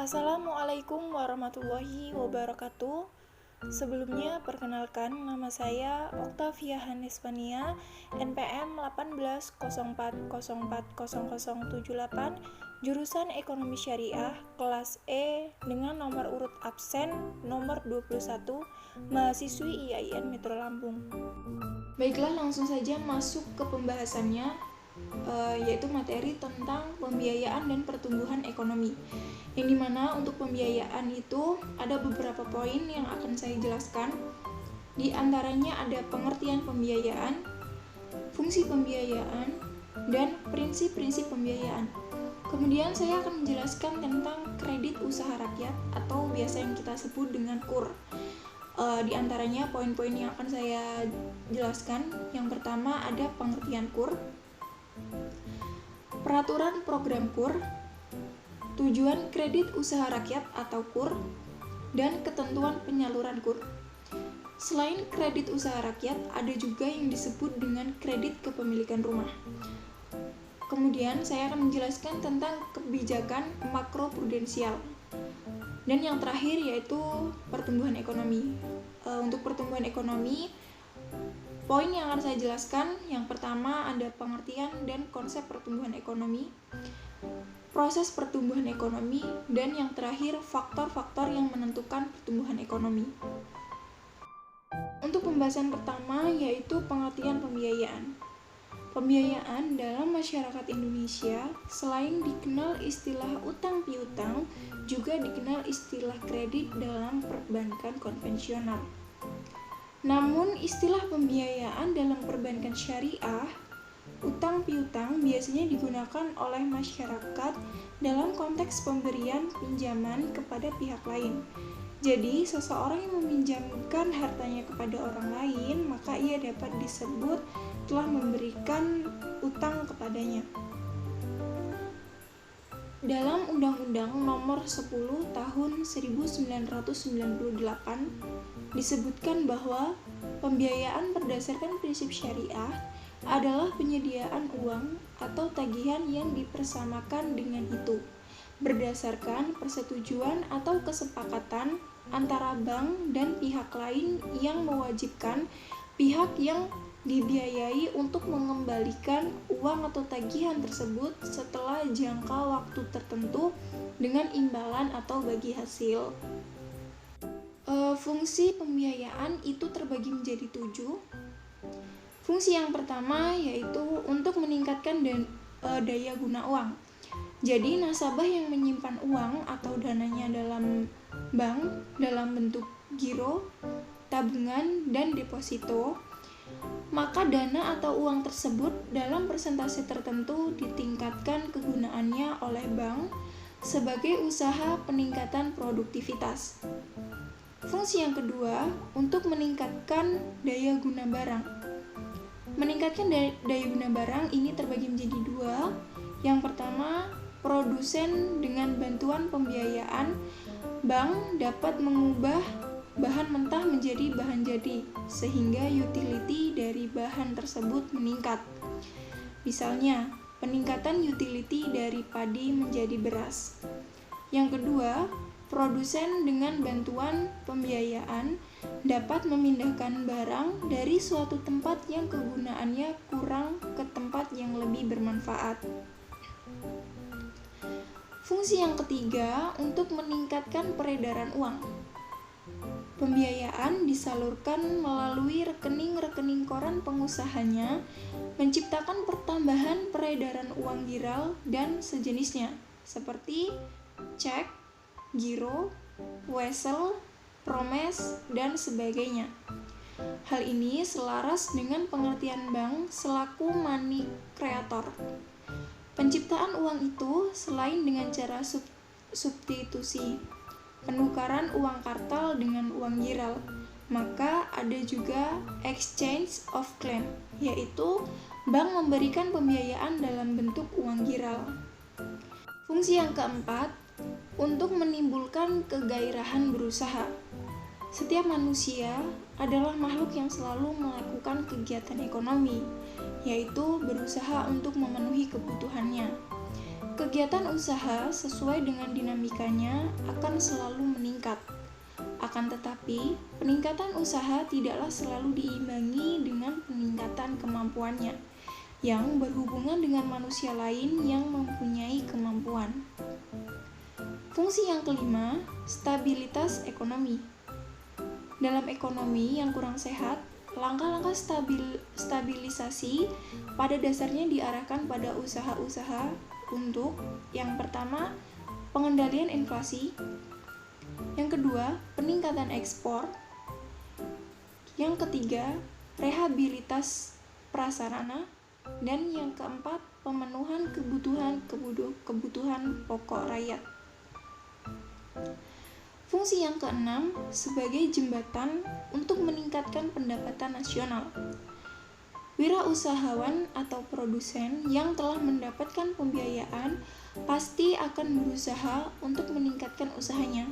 Assalamualaikum warahmatullahi wabarakatuh. Sebelumnya, perkenalkan nama saya Oktavia Hanisfania, NPM 1804040078, jurusan Ekonomi Syariah, kelas E dengan nomor urut absen nomor 21, mahasiswi IAIN Metro Lampung. Baiklah, langsung saja masuk ke pembahasannya, yaitu materi tentang pembiayaan dan pertumbuhan ekonomi, yang dimana untuk pembiayaan itu ada beberapa poin yang akan saya jelaskan. Di antaranya ada pengertian pembiayaan, fungsi pembiayaan, dan prinsip-prinsip pembiayaan. Kemudian saya akan menjelaskan tentang kredit usaha rakyat atau biasa yang kita sebut dengan KUR. Di antaranya poin-poin yang akan saya jelaskan, yang pertama ada pengertian KUR, peraturan program KUR, tujuan kredit usaha rakyat atau KUR, dan ketentuan penyaluran KUR. Selain kredit usaha rakyat, ada juga yang disebut dengan kredit kepemilikan rumah. Kemudian saya akan menjelaskan tentang kebijakan makroprudensial. Dan yang terakhir yaitu pertumbuhan ekonomi. Untuk pertumbuhan ekonomi, poin yang akan saya jelaskan, yang pertama ada pengertian dan konsep pertumbuhan ekonomi, proses pertumbuhan ekonomi, dan yang terakhir faktor-faktor yang menentukan pertumbuhan ekonomi. Untuk pembahasan pertama yaitu pengertian pembiayaan. Pembiayaan dalam masyarakat Indonesia selain dikenal istilah utang piutang, juga dikenal istilah kredit dalam perbankan konvensional. Namun istilah pembiayaan dalam perbankan syariah, utang piutang biasanya digunakan oleh masyarakat dalam konteks pemberian pinjaman kepada pihak lain. Jadi, seseorang yang meminjamkan hartanya kepada orang lain, maka ia dapat disebut telah memberikan utang kepadanya. Dalam Undang-Undang Nomor 10 Tahun 1998 disebutkan bahwa pembiayaan berdasarkan prinsip syariah adalah penyediaan uang atau tagihan yang dipersamakan dengan itu berdasarkan persetujuan atau kesepakatan antara bank dan pihak lain yang mewajibkan pihak yang dibiayai untuk mengembalikan uang atau tagihan tersebut setelah jangka waktu tertentu dengan imbalan atau bagi hasil. Fungsi pembiayaan itu terbagi menjadi 7. Fungsi yang pertama yaitu untuk meningkatkan daya guna uang. Jadi nasabah yang menyimpan uang atau dananya dalam bank dalam bentuk giro, tabungan, dan deposito, maka dana atau uang tersebut dalam persentase tertentu ditingkatkan kegunaannya oleh bank sebagai usaha peningkatan produktivitas. Fungsi yang kedua untuk meningkatkan daya guna barang. Meningkatkan daya guna barang ini terbagi menjadi 2. Yang pertama, produsen dengan bantuan pembiayaan, bank dapat mengubah bahan mentah menjadi bahan jadi, sehingga utility dari bahan tersebut meningkat. Misalnya, peningkatan utility dari padi menjadi beras. Yang kedua, produsen dengan bantuan pembiayaan dapat memindahkan barang dari suatu tempat yang kegunaannya kurang ke tempat yang lebih bermanfaat. Fungsi yang ketiga untuk meningkatkan peredaran uang. Pembiayaan disalurkan melalui rekening-rekening koran pengusahanya, menciptakan pertambahan peredaran uang giral dan sejenisnya, seperti cek, giro, wesel, promes, dan sebagainya. Hal ini selaras dengan pengertian bank selaku money creator. Penciptaan uang itu selain dengan cara substitusi, penukaran uang kartal dengan uang giral, maka ada juga exchange of claim, yaitu bank memberikan pembiayaan dalam bentuk uang giral. Fungsi yang keempat, untuk menimbulkan kegairahan berusaha. Setiap manusia adalah makhluk yang selalu melakukan kegiatan ekonomi, yaitu berusaha untuk memenuhi kebutuhannya. Kegiatan usaha sesuai dengan dinamikanya akan selalu meningkat. Akan tetapi, peningkatan usaha tidaklah selalu diimbangi dengan peningkatan kemampuannya, yang berhubungan dengan manusia lain yang mempunyai kemampuan. Fungsi yang kelima, stabilitas ekonomi. Dalam ekonomi yang kurang sehat, langkah-langkah stabilisasi pada dasarnya diarahkan pada usaha-usaha untuk yang pertama, pengendalian inflasi, yang kedua, peningkatan ekspor, yang ketiga, rehabilitas prasarana, dan yang keempat, pemenuhan kebutuhan pokok rakyat. Fungsi yang keenam, sebagai jembatan untuk meningkatkan pendapatan nasional. Wirausahawan atau produsen yang telah mendapatkan pembiayaan pasti akan berusaha untuk meningkatkan usahanya.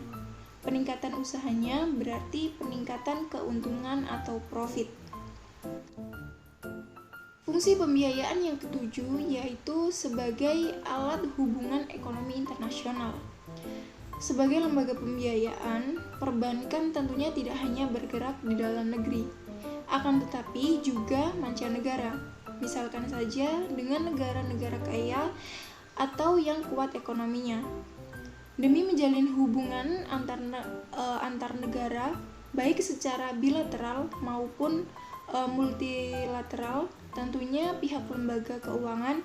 Peningkatan usahanya berarti peningkatan keuntungan atau profit. Fungsi pembiayaan yang ketujuh yaitu sebagai alat hubungan ekonomi internasional. Sebagai lembaga pembiayaan, perbankan tentunya tidak hanya bergerak di dalam negeri, akan tetapi juga mancanegara. Misalkan saja dengan negara-negara kaya atau yang kuat ekonominya. Demi menjalin hubungan antar negara, baik secara bilateral maupun multilateral, tentunya pihak lembaga keuangan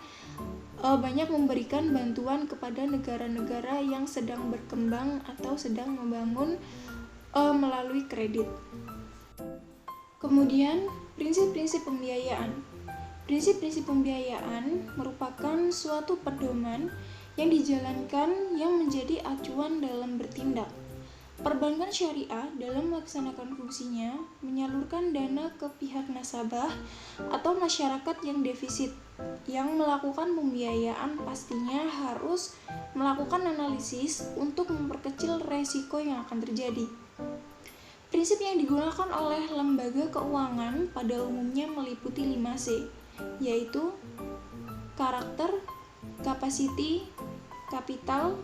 banyak memberikan bantuan kepada negara-negara yang sedang berkembang atau sedang membangun melalui kredit. Kemudian, prinsip-prinsip pembiayaan. Prinsip-prinsip pembiayaan merupakan suatu pedoman yang dijalankan yang menjadi acuan dalam bertindak. Perbankan syariah dalam melaksanakan fungsinya menyalurkan dana ke pihak nasabah atau masyarakat yang defisit. Yang melakukan pembiayaan pastinya harus melakukan analisis untuk memperkecil resiko yang akan terjadi. Prinsip yang digunakan oleh lembaga keuangan pada umumnya meliputi 5C, yaitu karakter, capacity, kapital,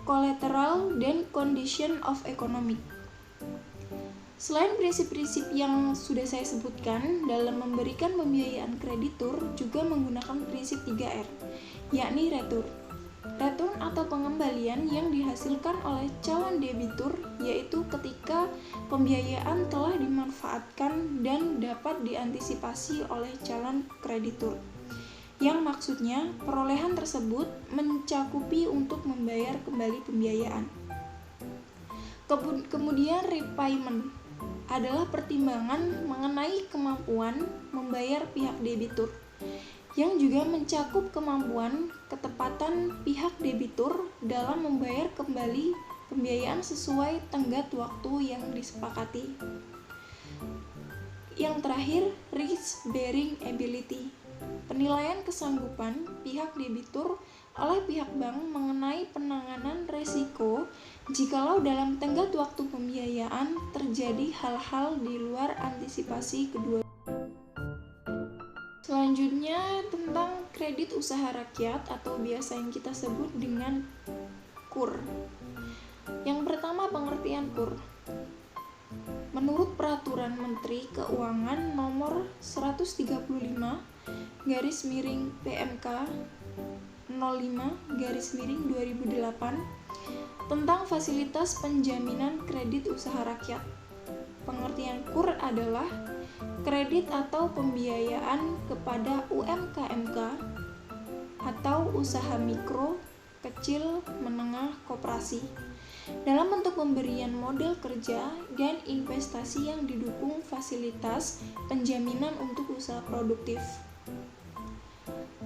collateral, dan condition of economic. Selain prinsip-prinsip yang sudah saya sebutkan, dalam memberikan pembiayaan kreditur juga menggunakan prinsip 3R, yakni return. Return atau pengembalian yang dihasilkan oleh calon debitur, yaitu ketika pembiayaan telah dimanfaatkan dan dapat diantisipasi oleh calon kreditur. Yang maksudnya, perolehan tersebut mencakupi untuk membayar kembali pembiayaan. Kemudian repayment adalah pertimbangan mengenai kemampuan membayar pihak debitur, yang juga mencakup kemampuan ketepatan pihak debitur dalam membayar kembali pembiayaan sesuai tenggat waktu yang disepakati. Yang terakhir, risk bearing ability. Penilaian kesanggupan pihak debitur oleh pihak bank mengenai penanganan resiko jikalau dalam tenggat waktu pembiayaan terjadi hal-hal di luar antisipasi kedua. Selanjutnya tentang kredit usaha rakyat atau biasa yang kita sebut dengan KUR. Yang pertama, pengertian KUR. Menurut Peraturan Menteri Keuangan Nomor 135/PMK 05/2008 tentang fasilitas penjaminan kredit usaha rakyat. Pengertian KUR adalah kredit atau pembiayaan kepada UMKMK atau usaha mikro, kecil, menengah, koperasi dalam bentuk pemberian modal kerja dan investasi yang didukung fasilitas penjaminan untuk usaha produktif.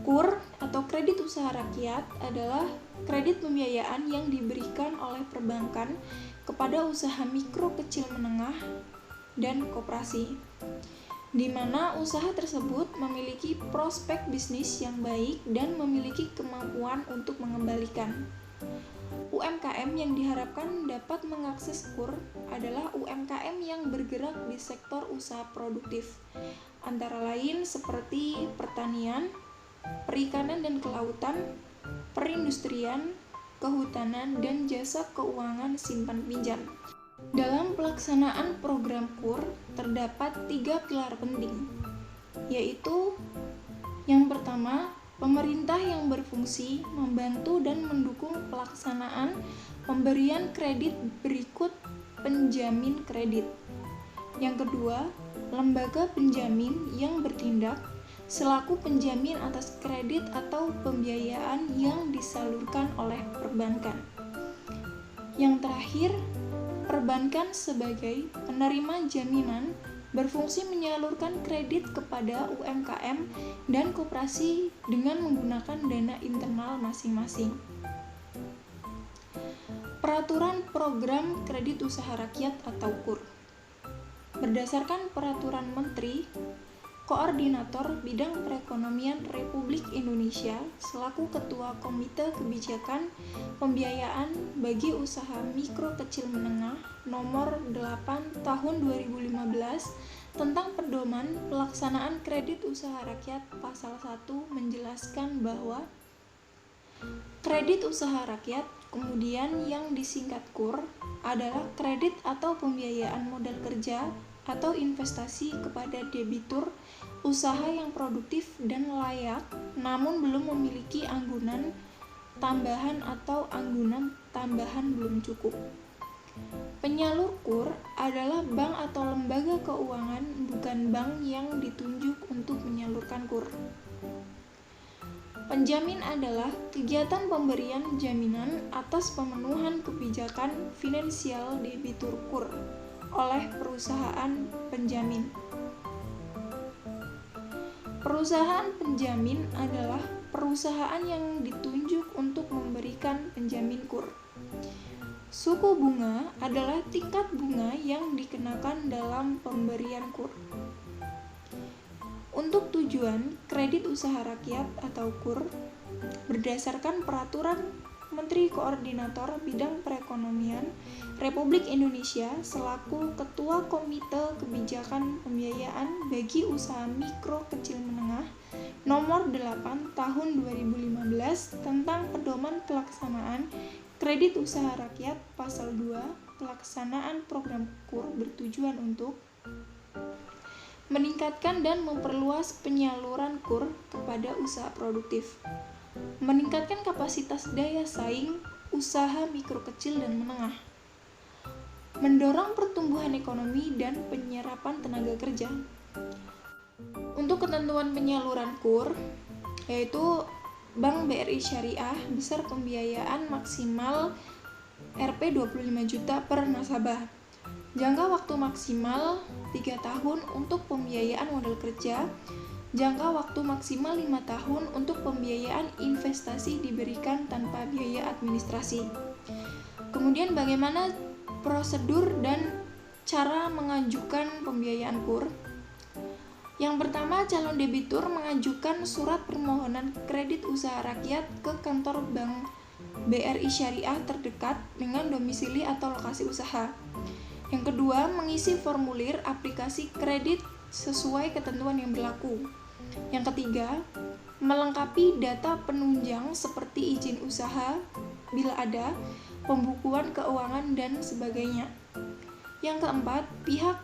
KUR atau kredit usaha rakyat adalah kredit pembiayaan yang diberikan oleh perbankan kepada usaha mikro, kecil, menengah, dan koperasi, di mana usaha tersebut memiliki prospek bisnis yang baik dan memiliki kemampuan untuk mengembalikan. UMKM yang diharapkan dapat mengakses KUR adalah UMKM yang bergerak di sektor usaha produktif, antara lain seperti pertanian, perikanan dan kelautan, perindustrian, kehutanan, dan jasa keuangan simpan pinjam. Dalam pelaksanaan program KUR terdapat 3 pilar penting, yaitu yang pertama, pemerintah yang berfungsi membantu dan mendukung pelaksanaan pemberian kredit berikut penjamin kredit. Yang kedua, lembaga penjamin yang bertindak selaku penjamin atas kredit atau pembiayaan yang disalurkan oleh perbankan. Yang terakhir, perbankan sebagai penerima jaminan berfungsi menyalurkan kredit kepada UMKM dan koperasi dengan menggunakan dana internal masing-masing. Peraturan Program Kredit Usaha Rakyat atau KUR. Berdasarkan Peraturan Menteri, Koordinator Bidang Perekonomian Republik Indonesia selaku Ketua Komite Kebijakan Pembiayaan bagi Usaha Mikro Kecil Menengah Nomor 8 Tahun 2015 tentang Pedoman Pelaksanaan Kredit Usaha Rakyat Pasal 1 menjelaskan bahwa kredit usaha rakyat, kemudian yang disingkat KUR, adalah kredit atau pembiayaan modal kerja atau investasi kepada debitur usaha yang produktif dan layak namun belum memiliki anggunan tambahan atau anggunan tambahan belum cukup. Penyalur KUR adalah bank atau lembaga keuangan, bukan bank yang ditunjuk untuk menyalurkan KUR. Penjamin adalah kegiatan pemberian jaminan atas pemenuhan kebijakan finansial debitur KUR oleh perusahaan penjamin. Perusahaan penjamin adalah perusahaan yang ditunjuk untuk memberikan penjamin KUR. Suku bunga adalah tingkat bunga yang dikenakan dalam pemberian KUR. Untuk tujuan kredit usaha rakyat atau KUR, berdasarkan Peraturan Menteri Koordinator Bidang Perekonomian Republik Indonesia selaku Ketua Komite Kebijakan Pembiayaan bagi Usaha Mikro Kecil Menengah Nomor 8 Tahun 2015 tentang Pedoman Pelaksanaan Kredit Usaha Rakyat Pasal 2, pelaksanaan program KUR bertujuan untuk meningkatkan dan memperluas penyaluran KUR kepada usaha produktif, meningkatkan kapasitas daya saing usaha mikro kecil dan menengah, mendorong pertumbuhan ekonomi dan penyerapan tenaga kerja. Untuk ketentuan penyaluran KUR, yaitu Bank BRI Syariah besar pembiayaan maksimal Rp 25 juta per nasabah. Jangka waktu maksimal 3 tahun untuk pembiayaan modal kerja. Jangka waktu maksimal 5 tahun untuk pembiayaan investasi diberikan tanpa biaya administrasi. Kemudian bagaimana prosedur dan cara mengajukan pembiayaan KUR? Yang pertama, calon debitur mengajukan surat permohonan kredit usaha rakyat ke kantor Bank BRI Syariah terdekat dengan domisili atau lokasi usaha. Yang kedua, mengisi formulir aplikasi kredit sesuai ketentuan yang berlaku. Yang ketiga, melengkapi data penunjang seperti izin usaha bila ada, pembukuan keuangan, dan sebagainya. Yang keempat, pihak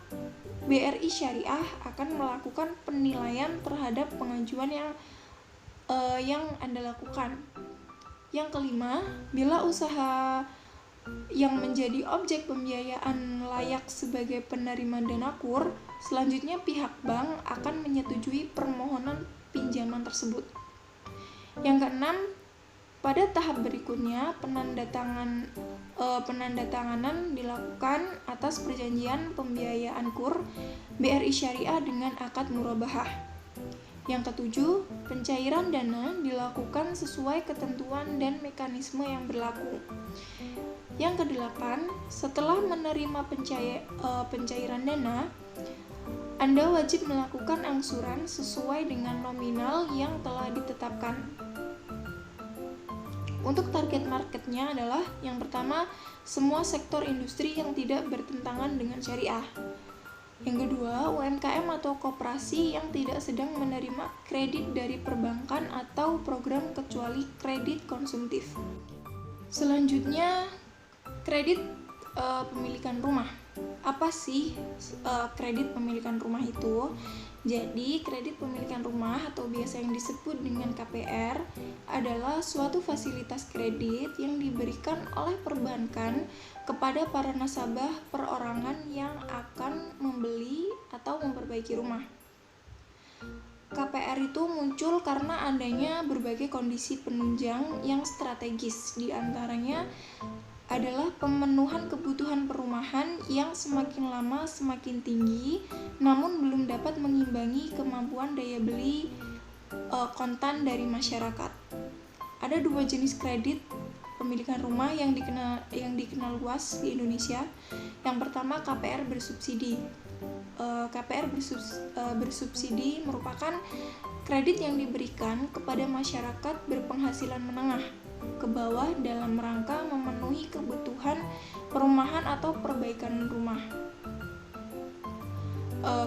BRI Syariah akan melakukan penilaian terhadap pengajuan yang Anda lakukan. Yang kelima, bila usaha yang menjadi objek pembiayaan layak sebagai penerima dana KUR, selanjutnya pihak bank akan menyetujui permohonan pinjaman tersebut. Yang keenam, pada tahap berikutnya penandatanganan dilakukan atas perjanjian pembiayaan KUR BRI Syariah dengan akad murabahah. Yang ketujuh, pencairan dana dilakukan sesuai ketentuan dan mekanisme yang berlaku. Yang kedelapan, setelah menerima pencairan dana, Anda wajib melakukan angsuran sesuai dengan nominal yang telah ditetapkan. Untuk target marketnya adalah yang pertama, semua sektor industri yang tidak bertentangan dengan syariah. Yang kedua, UMKM atau koperasi yang tidak sedang menerima kredit dari perbankan atau program kecuali kredit konsumtif. Selanjutnya, kredit pemilikan rumah. Apa sih kredit pemilikan rumah itu? Jadi, kredit pemilikan rumah atau biasa yang disebut dengan KPR adalah suatu fasilitas kredit yang diberikan oleh perbankan kepada para nasabah perorangan yang akan membeli atau memperbaiki rumah. KPR itu muncul karena adanya berbagai kondisi penunjang yang strategis, di antaranya adalah pemenuhan kebutuhan perumahan yang semakin lama semakin tinggi, namun belum dapat mengimbangi kemampuan daya beli kontan dari masyarakat. Ada dua jenis kredit pemilikan rumah yang dikenal luas di Indonesia. Yang pertama, KPR bersubsidi. KPR bersubsidi merupakan kredit yang diberikan kepada masyarakat berpenghasilan menengah ke bawah dalam rangka memenuhi kebutuhan perumahan atau perbaikan rumah.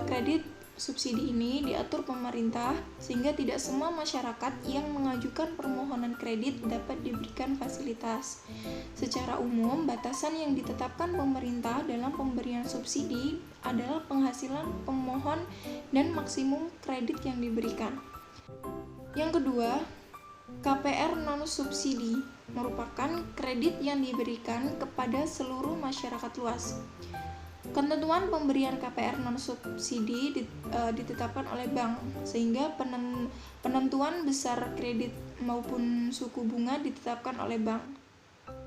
Kredit subsidi ini diatur pemerintah sehingga tidak semua masyarakat yang mengajukan permohonan kredit dapat diberikan fasilitas. Secara umum, batasan yang ditetapkan pemerintah dalam pemberian subsidi adalah penghasilan pemohon dan maksimum kredit yang diberikan. Yang kedua, KPR non-subsidi merupakan kredit yang diberikan kepada seluruh masyarakat luas. Ketentuan pemberian KPR non-subsidi ditetapkan oleh bank, sehingga penentuan besar kredit maupun suku bunga ditetapkan oleh bank.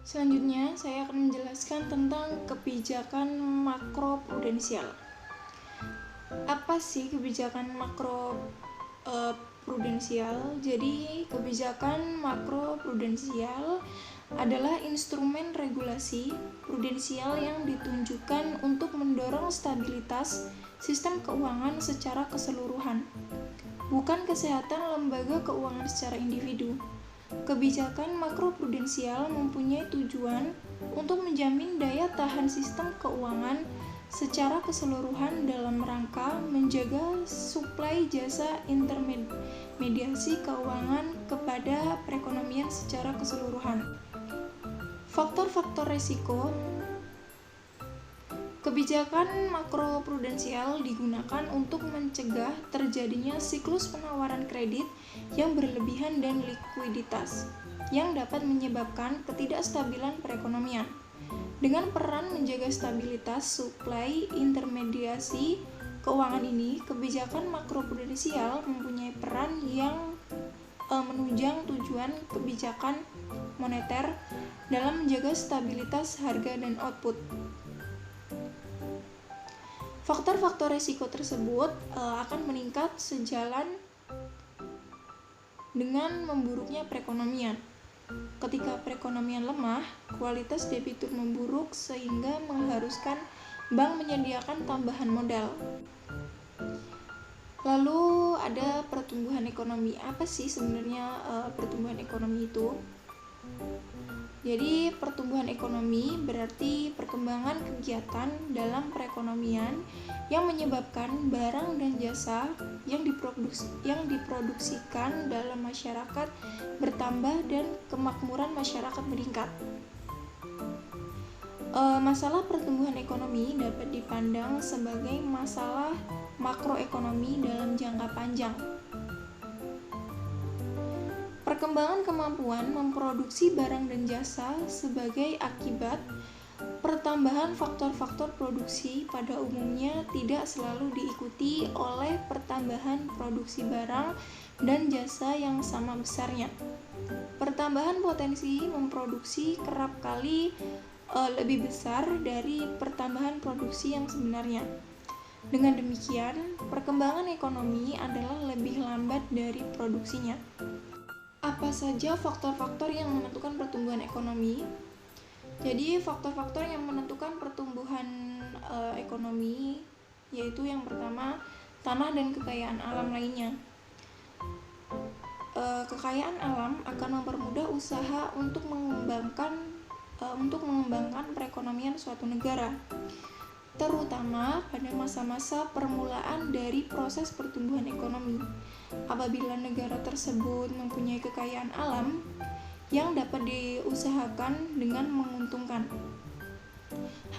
Selanjutnya, saya akan menjelaskan tentang kebijakan makroprudensial. Apa sih kebijakan makroprudensial? Jadi, kebijakan makroprudensial adalah instrumen regulasi prudensial yang ditunjukkan untuk mendorong stabilitas sistem keuangan secara keseluruhan, bukan kesehatan lembaga keuangan secara individu. Kebijakan makroprudensial mempunyai tujuan untuk menjamin daya tahan sistem keuangan secara keseluruhan dalam rangka menjaga suplai jasa intermediasi keuangan kepada perekonomian secara keseluruhan. Faktor-faktor resiko. Kebijakan makroprudensial digunakan untuk mencegah terjadinya siklus penawaran kredit yang berlebihan dan likuiditas yang dapat menyebabkan ketidakstabilan perekonomian. Dengan peran menjaga stabilitas suplai intermediasi keuangan ini, kebijakan makroprudensial mempunyai peran yang menunjang tujuan kebijakan moneter dalam menjaga stabilitas harga dan output. Faktor-faktor risiko tersebut akan meningkat sejalan dengan memburuknya perekonomian. Ketika perekonomian lemah, kualitas debitur memburuk sehingga mengharuskan bank menyediakan tambahan modal. Lalu ada pertumbuhan ekonomi. Apa sih sebenarnya pertumbuhan ekonomi itu? Jadi pertumbuhan ekonomi berarti perkembangan kegiatan dalam perekonomian yang menyebabkan barang dan jasa yang diproduksikan dalam masyarakat bertambah dan kemakmuran masyarakat meningkat. Masalah pertumbuhan ekonomi dapat dipandang sebagai masalah makroekonomi dalam jangka panjang. Perkembangan kemampuan memproduksi barang dan jasa sebagai akibat pertambahan faktor-faktor produksi pada umumnya tidak selalu diikuti oleh pertambahan produksi barang dan jasa yang sama besarnya. Pertambahan potensi memproduksi kerap kali lebih besar dari pertambahan produksi yang sebenarnya. Dengan demikian, perkembangan ekonomi adalah lebih lambat dari produksinya. Apa saja faktor-faktor yang menentukan pertumbuhan ekonomi? Jadi faktor-faktor yang menentukan pertumbuhan ekonomi yaitu yang pertama, tanah dan kekayaan alam lainnya. Kekayaan alam akan mempermudah usaha untuk mengembangkan perekonomian suatu negara. terutama pada masa-masa permulaan dari proses pertumbuhan ekonomi. Apabila negara tersebut mempunyai kekayaan alam yang dapat diusahakan dengan menguntungkan,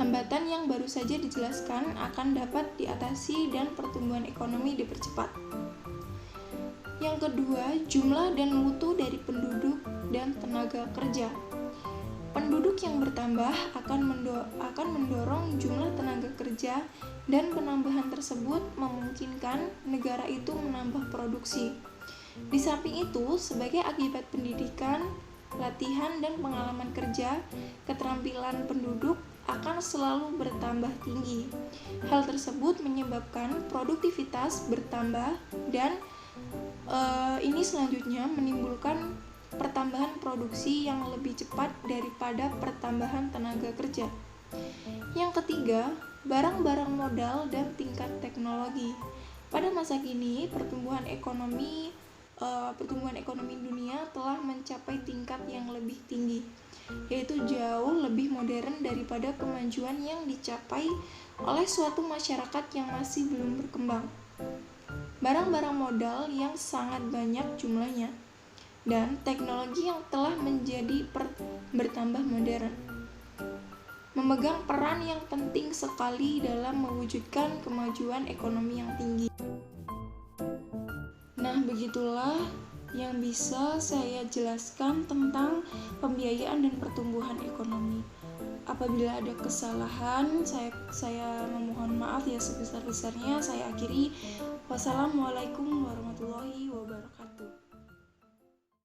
hambatan yang baru saja dijelaskan akan dapat diatasi dan pertumbuhan ekonomi dipercepat. Yang kedua, jumlah dan mutu dari penduduk dan tenaga kerja. Penduduk yang bertambah akan mendorong jumlah tenaga kerja, dan penambahan tersebut memungkinkan negara itu menambah produksi. Di samping itu, sebagai akibat pendidikan, latihan, dan pengalaman kerja, keterampilan penduduk akan selalu bertambah tinggi. Hal tersebut menyebabkan produktivitas bertambah dan ini selanjutnya menimbulkan pertambahan produksi yang lebih cepat daripada pertambahan tenaga kerja. Yang ketiga, barang-barang modal dan tingkat teknologi. Pada masa kini, pertumbuhan ekonomi dunia telah mencapai tingkat yang lebih tinggi, yaitu jauh lebih modern daripada kemajuan yang dicapai oleh suatu masyarakat yang masih belum berkembang. Barang-barang modal yang sangat banyak jumlahnya, dan teknologi yang telah menjadi bertambah modern, memegang peran yang penting sekali dalam mewujudkan kemajuan ekonomi yang tinggi. Nah, begitulah yang bisa saya jelaskan tentang pembiayaan dan pertumbuhan ekonomi. Apabila ada kesalahan, saya memohon maaf ya sebesar-besarnya. Saya akhiri. Wassalamualaikum warahmatullahi wabarakatuh.